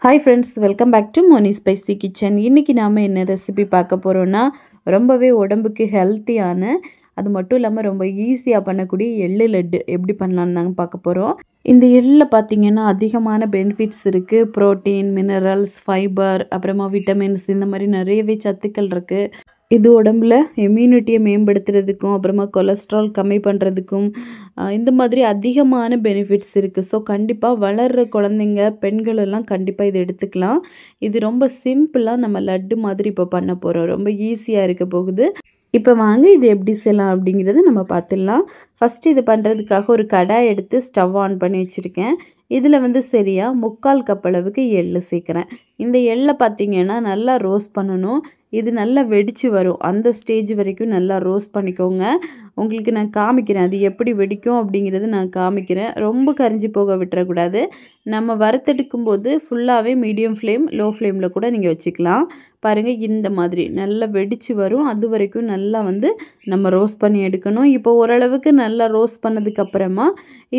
Hi friends, welcome back to Moni Spicy Kitchen. இன்னைக்கு நாம என்ன ரெசிபி பார்க்க போறோம்னா ரொம்பவே உடம்புக்கு ஹெல்த்தியான அது மட்டும் இல்லாம ரொம்ப ஈஸியா பண்ணக்கூடிய எள்ளு லட்டு எப்படி பண்ணலாம்னு நாங்க பார்க்க போறோம். இந்த எள்ளுல பாத்தீங்கன்னா அதிகமான பெனிஃபிட்ஸ் இருக்கு. புரோட்டீன், மினரல்ஸ், ஃபைபர், அப்புறமா விட்டமின்ஸ் இந்த மாதிரி நிறையவே சத்துக்கள் இருக்கு. இது உடம்புல இம்யூனிட்டியை மேம்படுத்துறதுக்கும் அப்புறமா கொலஸ்ட்ரால் கம்மி பண்ணுறதுக்கும் இந்த மாதிரி அதிகமான பெனிஃபிட்ஸ் இருக்குது. ஸோ கண்டிப்பாக வளர்கிற குழந்தைங்க பெண்கள் எல்லாம் கண்டிப்பாக இதை எடுத்துக்கலாம். இது ரொம்ப சிம்பிளாக நம்ம லட்டு மாதிரி இப்போ பண்ண போகிறோம். ரொம்ப ஈஸியாக இருக்க போகுது. இப்போ வாங்க இது எப்படி செய்யலாம் அப்படிங்கிறது நம்ம பார்த்துடலாம். ஃபஸ்ட்டு இது பண்ணுறதுக்காக ஒரு கடாய் எடுத்து ஸ்டவ் ஆன் பண்ணி வச்சுருக்கேன். இதில் சரியாக 3/4 கப் அளவுக்கு எள்ளு சேர்க்குறேன். இந்த எள்ளை பார்த்திங்கன்னா நல்லா ரோஸ்ட் பண்ணணும். இது நல்லா வெடித்து வரும். அந்த ஸ்டேஜ் வரைக்கும் நல்லா ரோஸ்ட் பண்ணிக்கோங்க. உங்களுக்கு நான் காமிக்கிறேன் அது எப்படி வெடிக்கும் அப்படிங்கிறது நான் காமிக்கிறேன். ரொம்ப கரிஞ்சி போக விட்டுறக்கூடாது. நம்ம வறுத்தெடுக்கும் போது ஃபுல்லாகவே மீடியம் ஃப்ளேம், லோ ஃப்ளேமில் கூட நீங்கள் வச்சுக்கலாம். பாருங்கள் இந்த மாதிரி நல்லா வெடித்து வரும். அது வரைக்கும் நல்லா நம்ம ரோஸ்ட் பண்ணி எடுக்கணும். இப்போ ஓரளவுக்கு நல்லா ரோஸ்ட் பண்ணதுக்கப்புறமா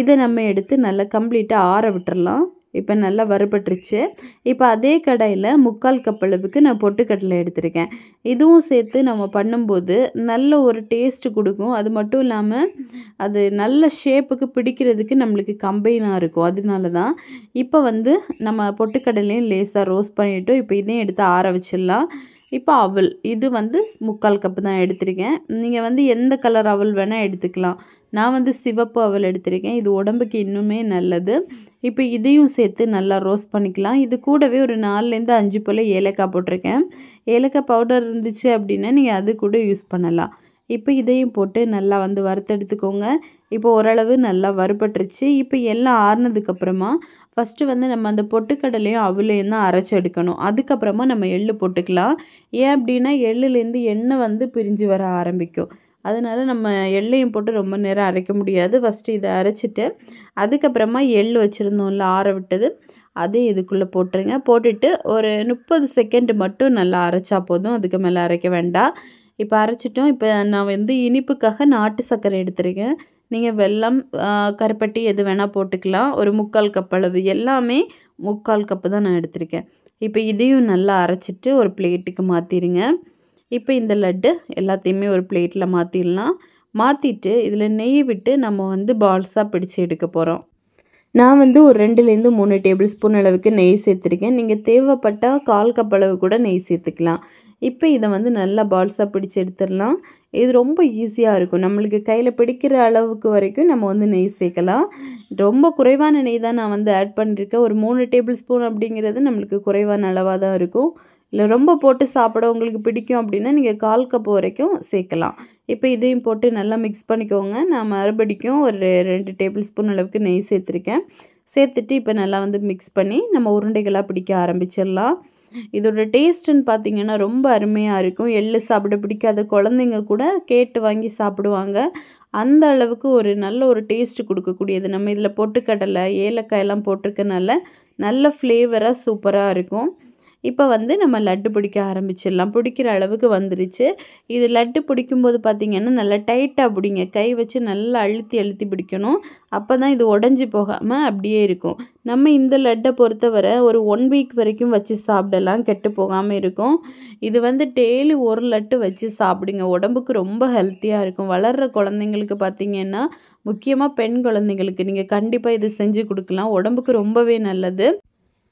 இதை நம்ம எடுத்து நல்லா கம்ப்ளீட்டாக ஆற விட்டுறலாம். இப்போ நல்லா வறுபட்டுருச்சு. இப்போ அதே கடாயில் 3/4 கப் அளவுக்கு நான் பொட்டுக்கடலை எடுத்திருக்கேன். இதுவும் சேர்த்து நம்ம பண்ணும்போது நல்ல ஒரு டேஸ்ட்டு கொடுக்கும். அது மட்டும் இல்லாமல் அது நல்ல ஷேப்புக்கு பிடிக்கிறதுக்கு நம்மளுக்கு கம்பைனாக இருக்கும். அதனால தான் இப்போ நம்ம பொட்டுக்கடலையும் லேசாக ரோஸ்ட் பண்ணிவிட்டோம். இப்போ இதையும் எடுத்து ஆற வச்சிடலாம். இப்போ அவல் இது 3/4 கப்பு தான் எடுத்திருக்கேன். நீங்கள் எந்த கலர் அவல் வேணால் எடுத்துக்கலாம். நான் சிவப்பு அவல் எடுத்திருக்கேன். இது உடம்புக்கு இன்னுமே நல்லது. இப்போ இதையும் சேர்த்து நல்லா ரோஸ்ட் பண்ணிக்கலாம். இது கூடவே ஒரு 4லேருந்து 5 போல் ஏலக்காய் போட்டிருக்கேன். ஏலக்காய் பவுடர் இருந்துச்சு அப்படின்னா நீங்கள் அது கூட யூஸ் பண்ணலாம். இப்போ இதையும் போட்டு நல்லா வறுத்தெடுத்துக்கோங்க. இப்போ ஓரளவு நல்லா வறுபட்டுருச்சு. இப்போ எல்லாம் ஆறுனதுக்கப்புறமா ஃபஸ்ட்டு நம்ம அந்த பொட்டுக்கடலையும் அவலையும் தான் அரைச்சி எடுக்கணும். அதுக்கப்புறமா நம்ம எள்ளு போட்டுக்கலாம். ஏன் அப்படின்னா எள்ளுலேருந்து எண்ணெய் பிரிஞ்சு வர ஆரம்பிக்கும். அதனால் நம்ம எள்ளையும் போட்டு ரொம்ப நேரம் அரைக்க முடியாது. ஃபஸ்ட்டு இதை அரைச்சிட்டு அதுக்கப்புறமா எள் வச்சுருந்தோம்ல ஆற விட்டது அதையும் இதுக்குள்ளே போட்டுருங்க. போட்டுட்டு ஒரு 30 செகண்ட் மட்டும் நல்லா அரைச்சா போதும். அதுக்கு மேலே அரைக்க வேண்டாம். இப்போ அரைச்சிட்டோம். இப்போ நான் இனிப்புக்காக நாட்டு சர்க்கரை எடுத்துருக்கேன். நீங்கள் வெல்லம், கருப்பட்டி எது வேணால் போட்டுக்கலாம். ஒரு 3/4 கப் அளவு எல்லாமே 3/4 கப்பு தான் நான் எடுத்திருக்கேன். இப்போ இதையும் நல்லா அரைச்சிட்டு ஒரு பிளேட்டுக்கு மாற்றிடுங்க. இப்போ இந்த லட்டு எல்லாத்தையுமே ஒரு பிளேட்டில் மாற்றிடலாம். மாற்றிட்டு இதில் நெய் விட்டு நம்ம பால்ஸாக பிடிச்சி எடுக்க போகிறோம். நான் ஒரு 2லேருந்து 3 டேபிள் ஸ்பூன் அளவுக்கு நெய் சேர்த்துருக்கேன். நீங்கள் தேவைப்பட்டால் 1/4 கப் அளவு கூட நெய் சேர்த்துக்கலாம். இப்போ இதை நல்லா பால்ஸாக பிடிச்சி எடுத்துடலாம். இது ரொம்ப ஈஸியாக இருக்கும். நம்மளுக்கு கையில் பிடிக்கிற அளவுக்கு வரைக்கும் நம்ம நெய் சேர்க்கலாம். ரொம்ப குறைவான நெய் தான் நான் ஆட் பண்ணியிருக்கேன். ஒரு 3 டேபிள் ஸ்பூன் அப்படிங்கிறது நம்மளுக்கு குறைவான அளவாக தான் இருக்கும். இல்லை ரொம்ப போட்டு சாப்பிட உங்களுக்கு பிடிக்கும் அப்படின்னா நீங்கள் 1/4 கப் வரைக்கும் சேர்க்கலாம். இப்போ இதையும் போட்டு நல்லா மிக்ஸ் பண்ணிக்கோங்க. நான் மறுபடிக்கும் ஒரு 2 டேபிள் ஸ்பூன் அளவுக்கு நெய் சேர்த்துருக்கேன். சேர்த்துட்டு இப்போ நல்லா மிக்ஸ் பண்ணி நம்ம உருண்டைகளாக பிடிக்க ஆரம்பிச்சிடலாம். இதோட டேஸ்ட்டுன்னு பார்த்தீங்கன்னா ரொம்ப அருமையாக இருக்கும். எள்ளு சாப்பிட பிடிக்காத குழந்தைங்க கூட கேட்டு வாங்கி சாப்பிடுவாங்க. அந்த அளவுக்கு ஒரு நல்ல ஒரு டேஸ்ட்டு கொடுக்கக்கூடியது. நம்ம இதில் பொட்டுக்கடலை, ஏலக்காயெல்லாம் போட்டிருக்கனால நல்ல ஃப்ளேவராக சூப்பராக இருக்கும். இப்போ நம்ம லட்டு பிடிக்க ஆரம்பிச்சிடலாம். பிடிக்கிற அளவுக்கு வந்துருச்சு. இது லட்டு பிடிக்கும்போது பார்த்திங்கன்னா நல்லா டைட்டாக பிடிங்க. கை வச்சு நல்லா அழுத்தி அழுத்தி பிடிக்கணும். அப்போ தான் இது உடஞ்சி போகாமல் அப்படியே இருக்கும். நம்ம இந்த லட்டை பொறுத்தவரை ஒரு 1 வீக் வரைக்கும் வச்சு சாப்பிடலாம். கெட்டு போகாமல் இருக்கும். இது டெய்லி ஒரு லட்டு வச்சு சாப்பிடுங்க. உடம்புக்கு ரொம்ப ஹெல்த்தியாக இருக்கும். வளர்கிற குழந்தைங்களுக்கு பார்த்திங்கன்னா முக்கியமாக பெண் குழந்தைங்களுக்கு நீங்கள் கண்டிப்பாக இது செஞ்சு கொடுக்கலாம். உடம்புக்கு ரொம்பவே நல்லது.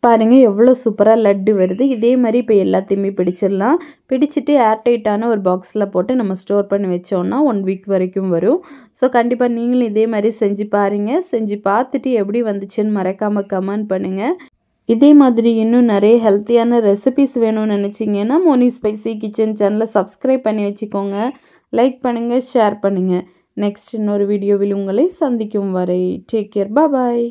பாருங்கள் எவ்வளோ சூப்பராக லட்டு வருது. இதே மாதிரி இப்போ எல்லாத்தையுமே பிடிச்சிடலாம். பிடிச்சிட்டு ஏர்டைட்டான ஒரு பாக்ஸில் போட்டு நம்ம ஸ்டோர் பண்ணி வச்சோன்னா 1 வீக் வரைக்கும் வரும். ஸோ கண்டிப்பாக நீங்களும் இதே மாதிரி செஞ்சு பாருங்கள். செஞ்சு பார்த்துட்டு எப்படி வந்துச்சுன்னு மறக்காமல் கமெண்ட் பண்ணுங்கள். இதே மாதிரி இன்னும் நிறைய ஹெல்த்தியான ரெசிபிஸ் வேணும்னு நினச்சிங்கன்னா மோனி ஸ்பைசி கிச்சன் சேனலை சப்ஸ்கிரைப் பண்ணி வச்சுக்கோங்க. லைக் பண்ணுங்கள், ஷேர் பண்ணுங்கள். நெக்ஸ்ட் இன்னொரு வீடியோவில் உங்களை சந்திக்கும் வரை டேக் கேர். பாய்.